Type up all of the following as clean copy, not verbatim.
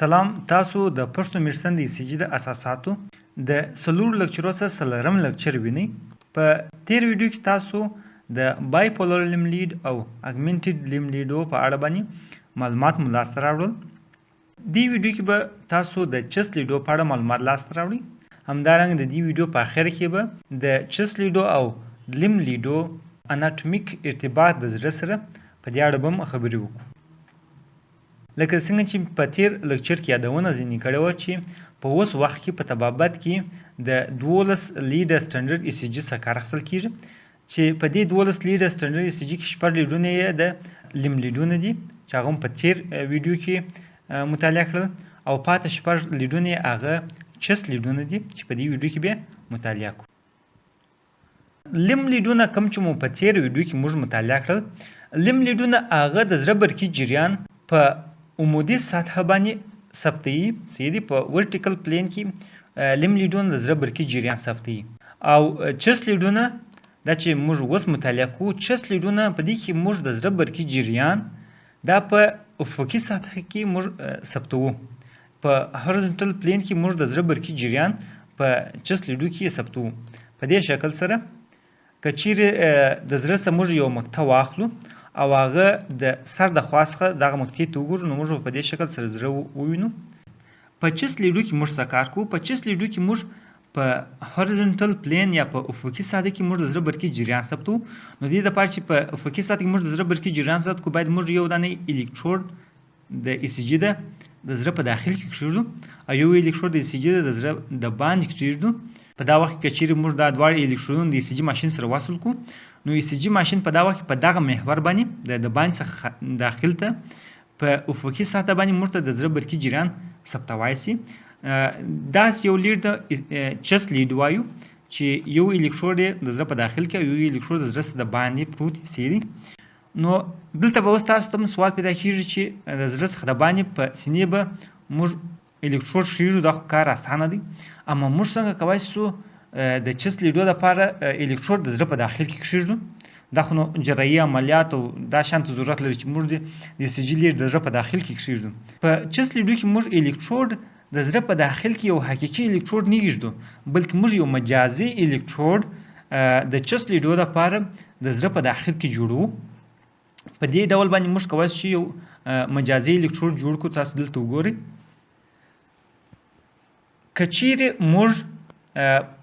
سلام تاسو د پښتو میرسن د ECG د اساساتو د څلورو لکچرو څخه څلورم لکچر وینئ. په تیر ویډیو کې تاسو د بایپولر لیم لید او اګمنټډ لیم لیډو په اړه باندې معلومات مو لاسته راوړل. دې ویډیو کې به تاسو د چس لیډو په اړه معلومات لاسته راوړئ. همدارنګه د دې ویډیو په اخر کې به د چس لیډو او لیم لیډو اناټومیک ارتباط د زړه سره په دې اړه به خبرې وکړو. لکه څنګه چې په تیر لکچر کې یادونه ځینې کړې وه چې په اوس وخت کې په طبابت کې د 12 لیډ سټنډرډ ECG څخه کار اخیستل کېږي چې په دې 12 لیډ سټنډرډ ECG کې شپږ لیډونه یې د لیم لیډونه دي چې هغه په تیر ویډیو کې مطالعه کړل او پاتې شپږ لیډونه یې هغه چس لیډونه دي چې په دې ویډیو کې بیا مطالعه کوو. لیم لیډونه کوم چې مو په تیر ویډیو کې موږ مطالعه کړل، لیم لیډونه هغه د زړه برقي جریان په عمودي سطحه باندې ثبتوي. سیدي په ورټیکل پلین کې لیم لیډونه د زړه برقي جریان ثبتوي او چس لیډونه دا چې موږ اوس مطالعه کوو، چس لیډونه په دې کې موږ د زړه برقي جریان دا په افقي سطحه کې موږ ثبتوو. په هوريزونټل پلین کې موږ د زړه برقي جریان په چس لیډو کې ثبتوو. په دې شکل سره که چیرې د زړه څخه موږ یو مقطع واخلو او هغه د سر د خوا څخه دغه مقطعې ته وګورو، نو موږ په دې شکل سره زړه ووینو. په چس لیډو کې موږ څه کار کوو؟ په چس لیډو کې موږ په هوريزونټل پلین یا په افقي سطحه کې موږ د زړه برقي جریان ثبتوو. نو دې لپاره چې په افقي سطحه کې موږ د زړه برقي جریان ثبت کړو، باید موږ یو دانه الکترود د ECG د زړه په داخل کې کېږدو او یو الکترود د ECG د زړه د باندې کېږدو. په دا وخت کې چیرې موږ دا دواړه الکترودونه د ECG ماشین سره وصل کړو، نو ECG ماشین په دا وخت په دغه محور باندې د باندې څخه داخل ته په افقي سطحه باندې موږ ته د زړه برقي جریان ثبتوای شي. داسې یو لیډ چس لیډ وایو چې یو الکترود د زړه په داخل کې او یو الکترود د زړه څخه د باندې پروت سیدي. نو دلته به اوس تاسو ته سوال پیدا کېږي چې د زړه څخه د باندې په سینې به موږ الکترود ښیږو، دا کار اسانه دی. اما موږ څنګه کولی شو د چس لیډو لپاره الکترود د زړه په داخل کې کېږدو؟ دا خو نو جراحي عملیات او دا شان ته ضرورت لري چې موږ د ECG لیډ د زړه په داخل کې کېږدو. په چس لیډو کې موږ الکترود د زړه په داخل کې یو حقیقي الکترود نه کېږدو، بلکې موږ یو مجازي الکترود د چس لیډو لپاره د زړه په داخل کې جوړوو. په دې ډول باندې موږ کولی شو یو مجازي الکترود جوړ کړو. تاسو دلته وګورئ. که چیرې موږ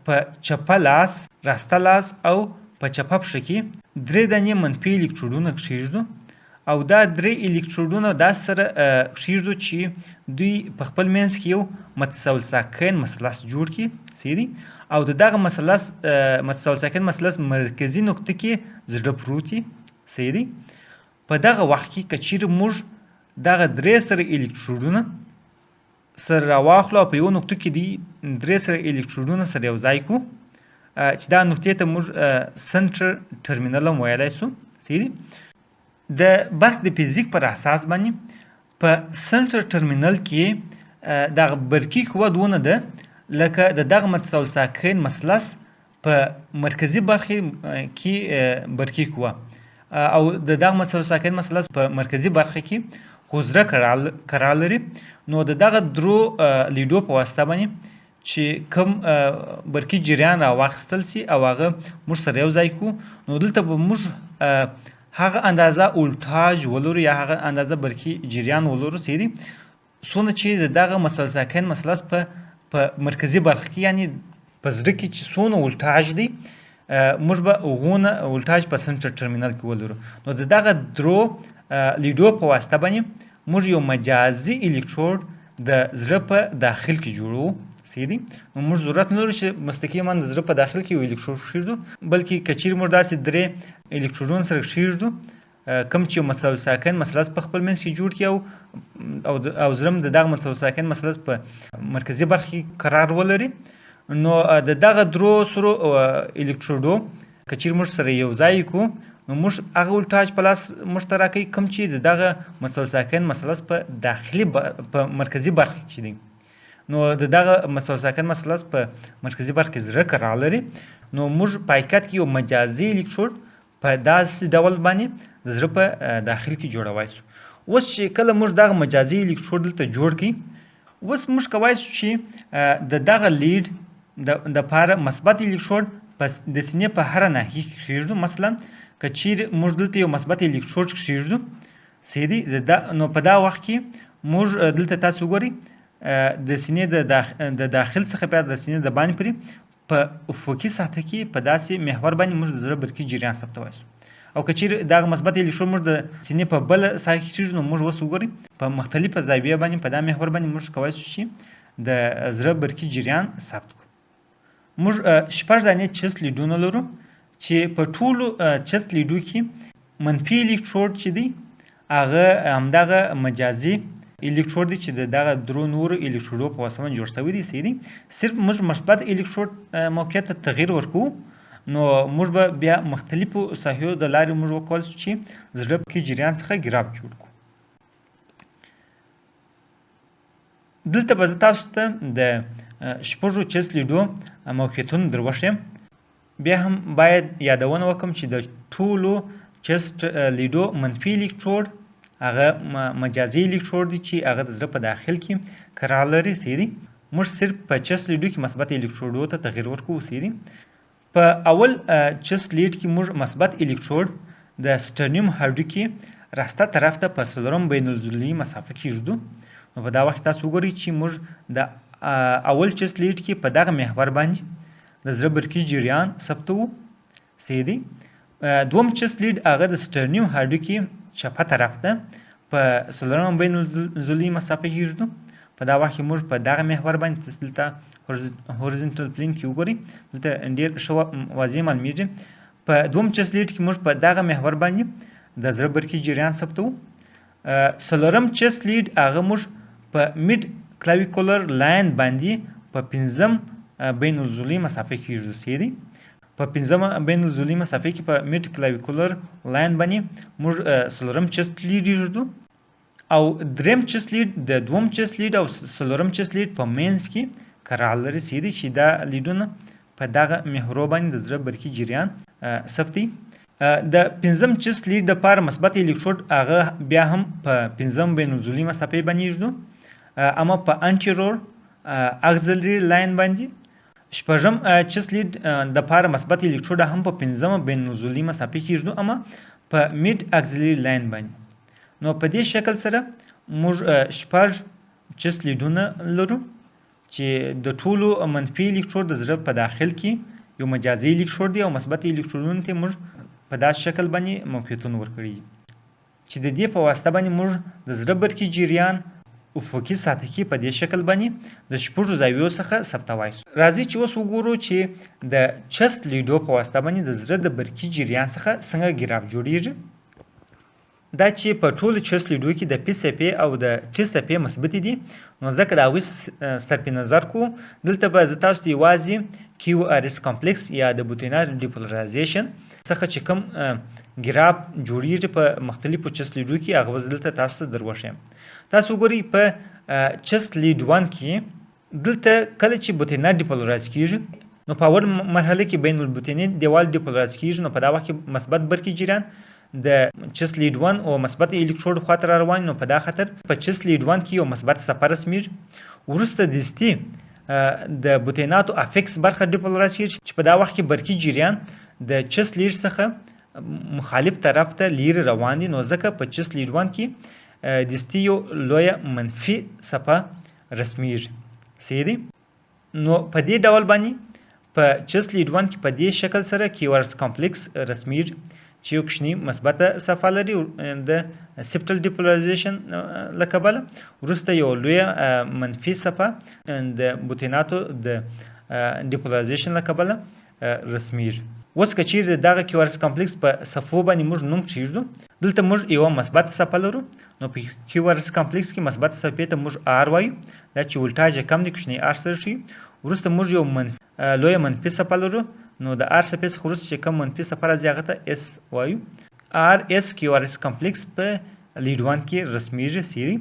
په چپه لاس، راسته لاس او په چپه پښه کې درې دانې منفي الکترودونه کېږدو او دا درې الکترودونه داسې سره کېږدو چې دوی په خپل منځ کې یو متصل ساکن مثلث جوړ کړي سیدي، او د دغه مثلث متصل ساکن مثلث مرکزي نقطه کې زړه پروت وي سیدي. په دغه وخت کې که چیرې موږ دغه درې سره الکترودونه سره راواخلو او په یو نقطه کې دي درې سره الکترودونه سره یو ځای کړو چې دا نقطې ته موږ سنټر ټرمینل هم ویلی شو سیدي. د برق د فزیک پر اساس باندې په سنټر ټرمینل کې دغه برقي قوه دونه ده لکه د دغه متصل ساکن مثلث په مرکزي برخه کې برقي قوه او د دغه متصل ساکن مثلث په مرکزي برخه کې خوځره قرار لري. نو د دغه درو لیډو په واسطه باندې چې کوم برقي جریان راواخیستل سي او هغه موږ سره یو ځای کړو، نو دلته به موږ هغه اندازه ولټاژ ولرو یا هغه اندازه برقي جریان ولرو سیدي څونه چې د دغه متصل ساکن مثلث په مرکزي برخه کې یعنی په زړه کې چې څونه ولټاژ دی موږ به هغونه ولټاژ په سنټر ټرمینل کې ولرو. نو د دغه درو لیډو په واسطه باندې موږ یو مجازي الکترود د زړه په داخل کې جوړو سیدي. نو موږ ضرورت نه لرو چې مستقیما د زړه په داخل کې یو الکترود کېږدو، بلکې که چیرې موږ داسې درې الکترودونه سره کېږدو کوم چې متصل ساکن مثلث په خپل منځ کې جوړ کړي او زړه د دغه متصل ساکن مثلث په مرکزي برخه کې قرار ولري، نو د دغه درو سره الکترودو که چیرې موږ سره یو ځای کړو، نو موږ هغه ولټاژ په لاس موږ ته راکوي کوم چې د دغه متصل ساکن مثلث په داخلي په مرکزي برخه کې دی. نو د دغه متصل ساکن مثلث په مرکزي برخه کې زړه قرار لري، نو موږ په حقیقت کې یو مجازي الکترود په داسې ډول باندې د زړه په داخل کې جوړوای شو. اوس چې کله موږ دغه مجازي الکترود دلته جوړ کړي، اوس موږ کولی شو چې د دغه لید دپاره مثبت الکترود د سینې په هره ناحیې کې کښېږدو. مثلا که چیرې موږ دلته یو مثبت الکترود کښېږدو صحیح نو په دا وخت کې موږ دلته تاسو وګورئ د سینې د داخل څخه بیا د سینې د باندې پورې په افقي سطحه کې په داسې محور باندې موږ د زړه برقي جریان ثبتولی شو. او که چیرې دغه مثبت الکترود موږ د سینې په بله ساحه کې کښېږدو نو موږ اوس وګورئ په مختلفه زاویه باندې په دا محور باندې موږ کولی شو چې د زړه برقي جریان ثبت کړو. موږ 6 دانې چست لیډونه لرو چې په ټولو چست لیډو کې منفي الکترود چې دی هغه همدغه مجازي الکترود دی چې دغه درو نورو الکترودو په واسطه باندې جوړ شوی دی. صحیح دی. صرف موږ مثبت الکترود موقعیت ته تغییر ورکوو نو موږ به بیا مختلفو ساحو د لارې موږ وکولی شو چې زړه برقي جریان څخه ګراف جوړ کړو. دلته به زه تاسو ته د 6 چست لیډو موقعیتونه در وښیم. بیا هم باید یادونه وکړم چې د ټولو چست لیډو منفي الکترود هغه مجازي الکترود دی چې هغه د زړه په داخل کې قرار لري. صحیح دی. موږ صرف په چست لیډو کې مثبت الکترودو ته تغییر ورکوو. صحیح دی. په اول چست لیډ کې موږ مثبت الکترود د سټرنیم هډوکي راسته طرف ته په 4 بین العضلي مسافه کې ږدو. نو په دا وخت تاسو وګورئ چې موږ د اول چست لیډ کې په دغه محور باندې د زړه برقي جریان ثبتوو. صحیح دی. دوم چست لیډ هغه د سټرنیم هډوکي چپه طرف ته په 4 بین العضلي مسافه کې ږدو. په دا وخت کې موږ په دغه محور باندې دلته هوريزونټل پلین کې وګورئ دلته ډېر ښه واضح معلومیږي. په دوم چست لیډ کې موږ په دغه محور باندې د زړه برقي جریان ثبتوو. 4م چست لیډ هغه موږ په میډ کلاویکولر لاین باندې په 5 بین العضلي مسافه کې ږدو. صحیح دی. په 5 بین العضلي مسافه کې په میډ کلاویکولر لاین باندې موږ 4م چست لیډ ږدو. او دریم چست لیډ د دوم چست لیډ او 4م چست لیډ په مینځ کې قرار لري. صحیح دی چې دا لیډونه په دغه محورو باندې د زړه برقي جریان ثبتوي. د 5م چست لیډ دپاره مثبت الکترود هغه بیا هم په 5 بین العضلي مسافه باندې ږدو اما په انټیرور اکسلري لاین باندې. 6م چست لیډ دپاره مثبت الکترود هم په 5 بین العضلي مسافه کې ږدو اما په میډ اکسلري لاین باندې. نو په دې شکل سره موږ 6 چست لیډونه لرو چې د ټولو منفي الکترود د زړه په داخل کې یو مجازي الکترود دی او مثبت الکترودونو ته موږ په داسې شکل باندې موقعیتونه ورکړي چې د دې په واسطه باندې موږ د زړه برقي جریان افقي سطحه کې په دې شکل باندې د 6 زاویو څخه ثبتوای شو. راځئ چې اوس وګورو چې د چست لیډو په واسطه باندې د زړه د برقي جریان څخه څنګه ګراف جوړیږي. دا چې په ټولو چست لیډو کې د پی صفحې او د ټي صفحې مثبتې دي نو ځکه د هغوی صرف نظر کوو. دلته به زه تاسو ته یوازې کیو آر اس کمپلیکس یا د بوتینار ډیپولرایزیشن څخه چې کوم ګراف جوړیږي په مختلفو چست لیډو کې هغه به دلته تاسو ته در وښیم. تاسو وګورئ په چست لیډ 1 کې دلته کله چې بوتینار ډیپولرایز کیږي نو په اول مرحله کې بین البوتیني دیوال ډیپولرایز کیږي. نو په دا وخت کې مثبت برقي جریان د چست لیډ 1 او مثبت الکترود خواته را روان. نو په دا خاطر په چست لیډ 1 کې یو مثبت صفر رسمیږي. وروسته دستي د بوتیناتو افکس برخه ډیپولرایز کیږي چې په دا وخت کې برقي جریان د چست لیډ څخه مخالف طرف ته لیرې روان دي. نو ځکه په چست لیډ 1 کې دستي یو لویه منفي صفحه رسمیږي. صحیح دی. نو په دې ډول باندې په چست لیډ 1 کې په دې شکل سره کیورس کمپلیکس رسمیږي چې یو کوچني مثبته صفحه لري د سپټل ډیپولرایزیشن له کبله. وروسته یو لویه منفي صفحه د بوتیناتو د ډیپولرایزیشن له کبله رسمیږي. اوس که چیرې دغه کیورس کمپلیکس په صفحو باندې موږ نوم کښېږدو دلته موږ یوه مثبت صفحه لرو. نو په کیورس کمپلیکس کې مثبت صفحې ته موږ آر وایو. دا چې ولټاژ یې کم دی کوچنی آر سره ښیي. وروسته موږ یو لویه منفي صفحه لرو. نو د آر صفحې څخه وروسته چې کوم منفي صفحه راځي هغه ته اس وایو. آر اس کیورس کمپلیکس په لیډ 1 کې رسمیږي. سیری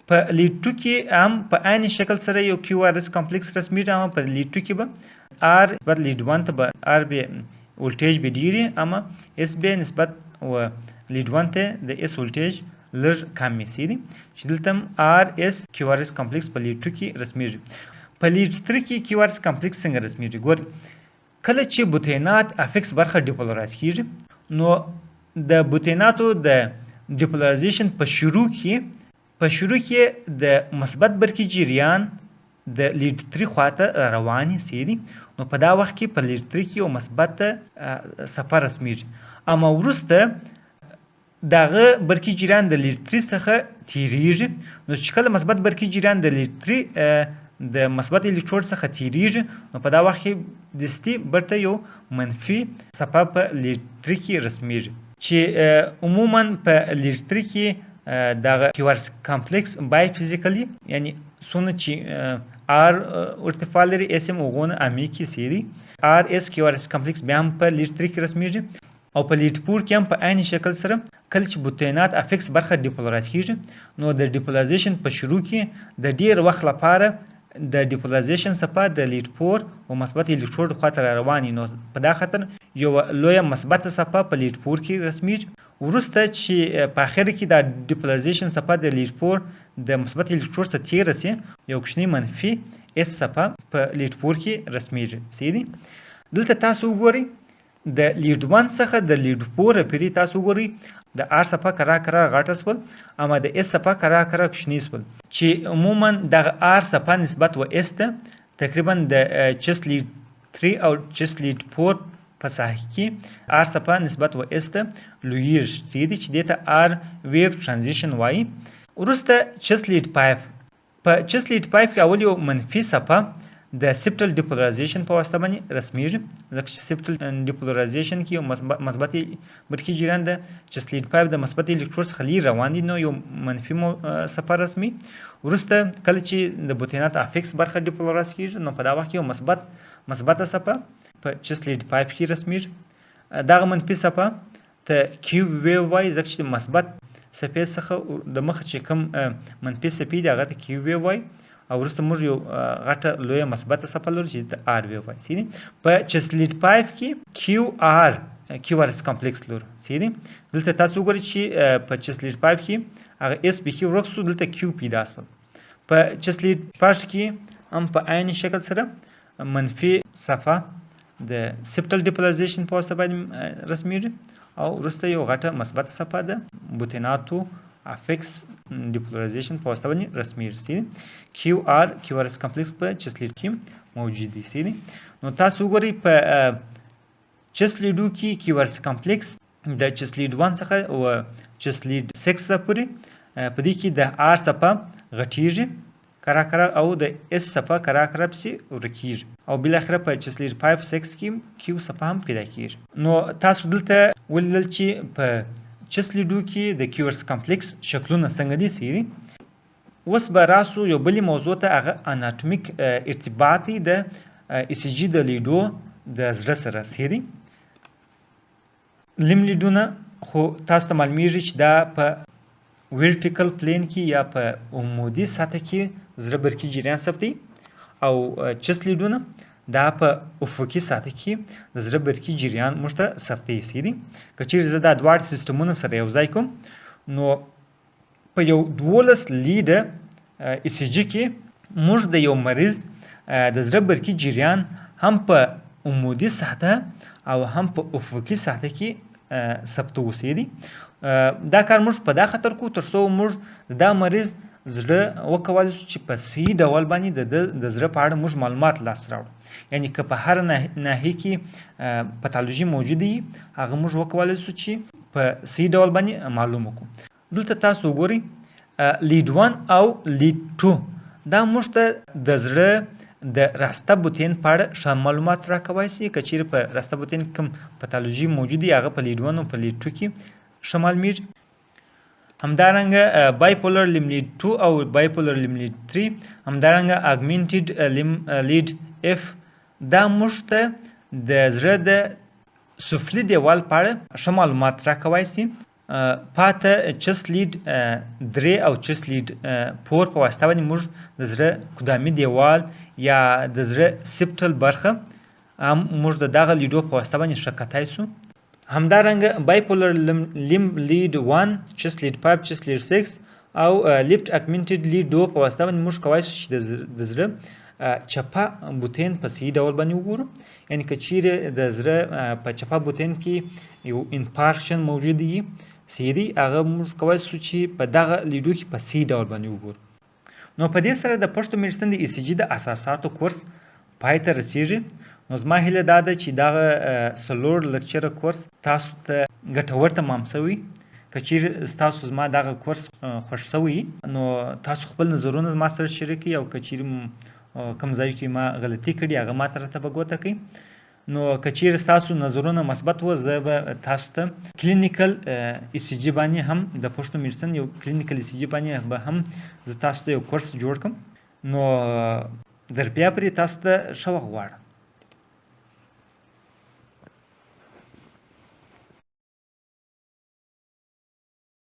په لیډ 2 کې هم په عین شکل سره یو کیورس کمپلیکس رسمیږي اما په لیډ 2 کې به آر نسبت لیډ 1 ته به آر به ولټیج به ډیری اما اس به نسبت و لیډ 1 ته د اس ولټیج لږ کم سي دي چې دلته آر اس کیو آر اس کمپلیکس په لیډ 2 کې رسمیږي. په لیډ 3 کې کیو آر اس کمپلیکس څنګه رسمیږي؟ ګور کله چې بوتینات افکس برخه ډیپولرایز کیږي نو د بوتیناتو د ډیپولرایزیشن په شروع کې د مثبت برقي جریان د لیډ 3 خواته رواني سي دي نو په دا وخت کې په لیډ 3 کې یو مثبت صفه رسمیږي اما وروسته دغه برقي جریان د لیډ 3 څخه تیریږي نو چې کله مثبت برقي جریان د لیډ 3 د مثبت الکترود څخه تیریږي نو په دا وخت کې دستي برته یو منفي صفه په لیډ 3 کې رسمیږي چې عموما په لیډ 3 کې دغه کیو آر اس کمپلیکس بای فزیکلی یعنی څونه چې آر ارتفاع لري اس هم هغونه عمیقې سي دي آر اس کیو آر اس کمپلیکس بیا هم په لیډ 3 کې رسمیږي او په لیډ 4 کې هم په عین شکل سره کله چې بوتینات افکس برخه ډیپولرایز کیږي نو د ډیپولرایزیشن په شروع کې د ډیر وخت لپاره د ډیپولرایزیشن صفه د لیډ 4 او مثبت الکترود خواته رواني نو په دا خاطر یو لوی مثبت صفه په لیډ 4 کې رسمیږي وروسته چې په اخر کې د ډیپولرایزیشن صفه د لیډ 4 د مثبت الکترود څخه تیر سي یو کوچنی منفي اس صفه په لیډ 4 کې رسمیږي سي دي دلته تاسو وګورئ د لیډ 1 څخه د لیډ 4 پورې تاسو وګورئ د آر صفه کرا غټه سول اما د اس صفه کرا کوچنی سول چې عموما د آر صفه نسبت و اس ته تقریبا د چس لیډ 3 او چس لیډ 4 په ساحه کې آر صفه نسبت و اس ته لویږي چې دې ته آر ویو ترانزیشن وایي وروسته چس لیډ 5 په چس لیډ 5 کې اول یو منفي صفه د سپټل ډیپولرایزیشن په واسطه باندې رسمیږي ځکه چې سپټل ډیپولرایزیشن کې یو مثبت برقي جریان د چس لیډ 5 د مثبت الکترود څخه لرې روان دي نو یو منفي صفه رسمي وروسته کله چې د بوتینات افکس برخه ډیپولرایز کیږي نو په دا وخت کې یو مثبت صفه په چس لیډ 5 کې رسمیږي دغه منفي صفه ته کیو ویو وای ځکه چې مثبت صفې څخه د مخ چې کوم منفي صفې دی هغه ته کیو ویو وای او وروسته موږ یو غټه لویه مثبته صفه لرو چې د آر ویو وای سي په چس لیډ 5 کې کیو آر اس کمپلیکس لرو سي دلته تاسو وګورئ چې په چس لیډ 5 کې هغه اس به کې ورک شو دلته کیو پیدا شول په چس لیډ 5 کې هم په عین شکل سره منفي صفه د سپټل ډیپولرایزیشن په واسطه باندې رسمیږي او وروسته یو غټه مثبت صفه د بوتیناتو افکس ډیپولرایزیشن په واسطه باندې رسمیږي سي کیو آر اس کمپلیکس په چس لیډ کې موجود دي سي نو تاسو وګورئ په چس لیډو کې کیو آر اس کمپلیکس د چس لیډ 1 څخه او چس لیډ 6 پورې په دې کې د آر صفه غټیږي کرا او د اس صفه کرا پسې ورکیږي او بل اخره په چس لیډ 5 6 کې کیو صفه هم پیدا کیږي نو تاسو دلته ولل چې په چس لیډو کې د کیو آر اس کمپلیکس شکلونه څنګه دي سي اوس به راسو یو بل موضوع ته هغه اناتومیک ارتباط د ای سی جی د لیډو د زړه سره سي لیم لیډونه خو تاسو ته معلومیږي چې دا په ورټیکل پلین کې یا په عمودي سطح کې زړه برقي جریان ثبتي او چس لیډونه دا په افقي سطح کې د زړه برقي جریان موږ ته ثبتي سي که چیرې زه دا دواړه سیستمونه سره یو ځای کوم نو په یو 12 لیډه ای سی جی کې موږ د یو مریض د زړه برقي جریان هم په عمودي سطح او هم په افقي سطح کې ثبتو سي دا کار موږ په دا خاطر کو ترڅو موږ دا مریض زړه وکولای شو چې په صحیح ډول باندې د زړه په اړه موږ معلومات لاس راوړو یعنی که په هر ناحیه کې پاتولوژي موجوده وي هغه موږ وکولای شو چې په صحیح ډول باندې معلوم وکړو دلته تاسو وګورئ لیډ 1 او لیډ 2 دا موږ ته د زړه د راسته بوتین په اړه ښه معلومات راکوای شي که چیرې په راسته بوتین کوم پاتولوژي موجوده وي هغه په لیډ 1 او په لیډ 2 کې شمال میر همدارنګه بایپولر لیم لیډ 2 او بایپولر لیم لیډ 3 همدارنګه اګمنټډ لیم لیډ اف دا موږ ته د زړه د سفلي دیوال په اړه ښه معلومات راکوای شي پاته چس لیډ 3 او چس لیډ 4 په واسطه باندې موږ د زړه قدامي دیوال یا د زړه سپټل برخه هم موږ د دغه لیډو په واسطه باندې ښه کتای شو همدارنګه بایپولر لیم لید 1 چست لید 5 چست لید 6 او لیفت اگمنټډ لید 2 په واسطه باندې موږ کولی شو چې د زړه چپه بوتین په صحیح ډول باندې وګورو. یعنې که چیرې د زړه په چپه بوتین کې یو انفارکشن موجود وي سیري، هغه موږ کولی شو چې په دغه لیدو کې په صحیح ډول باندې وګورو. نو په دې سره د پښتو میډیسن د ای سی جي د اساساتو کورس پای ته رسیږي. نو زما هیله دا ده چې دغه 4 لکچره کورس تاسو ته ګټور تمام شوی. که چیرې تاسو زما دغه کورس خوښ شوی نو تاسو خپل نظرونه زما سره شریک کړئ، او که چیرې کوم ځای کې ما غلطي کړې هغه ما ته راته په ګوته کړئ. نو که چیرې تاسو نظرونه مثبت و، زه به تاسو ته کلینیکل ای سی جي باندې هم د پښتو میډیسن یو کلینیکل ای سی جي باندې به هم زه تاسو ته یو کورس جوړ کړم. نو در بیا پرې تاسو ته ښه وخت غواړم.